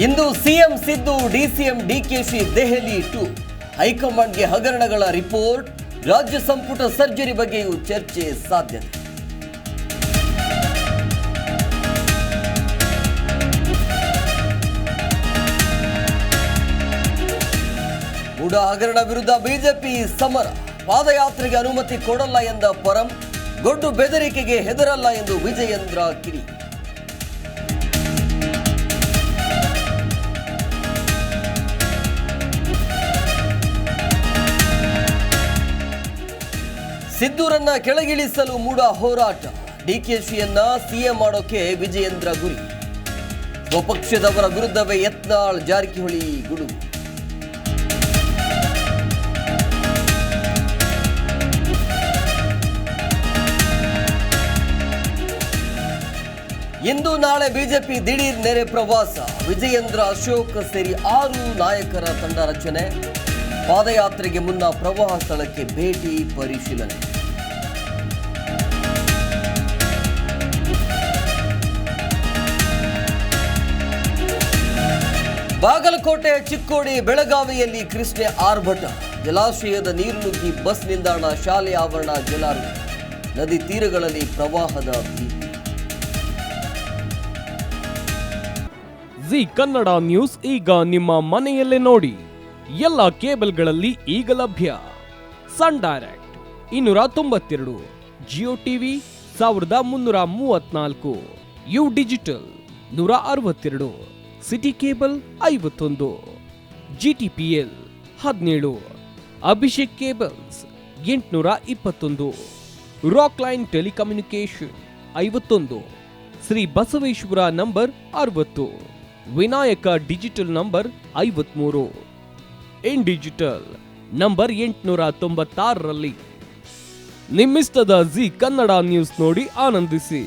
ಇಂದು CM Siddu DCM DKShi Delhi tour. ಹೈಕಮಾಂಡ್ಗೆ ಹಗರಣಗಳ report, ರಾಜ್ಯ ಸಂಪುಟ ಸರ್ಜರಿ ಬಗ್ಗೆಯೂ ಚರ್ಚೆ ಸಾಧ್ಯತೆ. ಮೂಡಾ ಹಗರಣ ವಿರುದ್ಧ ಬಿಜೆಪಿ ಸಮರ. ಪಾದಯಾತ್ರೆಗೆ ಅನುಮತಿ ಕೊಡಲ್ಲ ಎಂದ ಪರಂ, ಗೊಡ್ಡು ಬೆದರಿಕೆಗೆ ಹೆದರಲ್ಲ ಎಂದು ವಿಜಯೇಂದ್ರ ಕಿಡಿ. ಸಿದ್ದೂರನ್ನ ಕೆಳಗಿಳಿಸಲು ಮೂಡಾ ಹೋರಾಟ. ಡಿಕೆಶಿಯನ್ನ ಸಿಎಂ ಮಾಡೋಕೆ ವಿಜಯೇಂದ್ರ ಗುರಿ. ಸ್ವಪಕ್ಷದವರ ವಿರುದ್ಧವೇ ಯತ್ನಾಳ್ ಜಾರಕಿಹೊಳಿ ಗುಡುಗು. ಇಂದು ನಾಳೆ ಬಿಜೆಪಿ ದಿಢೀರ್ ನೆರೆ ಪ್ರವಾಸ. ವಿಜಯೇಂದ್ರ, ಅಶೋಕ್ ಸೇರಿ 6 ನಾಯಕರ ತಂಡ ರಚನೆ. ಪಾದಯಾತ್ರೆಗೆ ಮುನ್ನ ಪ್ರವಾಹ ಸ್ಥಳಕ್ಕೆ ಭೇಟಿ, ಪರಿಶೀಲನೆ. ಬಾಗಲಕೋಟೆ, ಚಿಕ್ಕೋಡಿ, ಬೆಳಗಾವಿಯಲ್ಲಿ ಕೃಷ್ಣೆ ಆರ್ಭಟ. ಜಲಾಶಯದ ನೀರು ನುಗ್ಗಿ ಬಸ್ ನಿಲ್ದಾಣ, ಶಾಲೆ ಆವರಣ ಜಲಾವೃತ. ನದಿ ತೀರಗಳಲ್ಲಿ ಪ್ರವಾಹದ ಭೀತಿ. ಜಿ ಕನ್ನಡ ನ್ಯೂಸ್ ಈಗ ನಿಮ್ಮ ಮನೆಯಲ್ಲೇ ನೋಡಿ. ಎಲ್ಲ ಕೇಬಲ್ಗಳಲ್ಲಿ ಈಗ ಲಭ್ಯ. Sun Direct 292, Jio TV 1334, U digital 162, city cable 51, GTPL 17, Abhishek cables 821, Rockline telecommunication 51, Shri Basaveshwara number 60, Vinayaka digital number 53, in digital number 896ರಲ್ಲಿ. ನಿಮ್ಮಿಷ್ಟದ ಜಿ ಕನ್ನಡ ನ್ಯೂಸ್ ನೋಡಿ ಆನಂದಿಸಿ.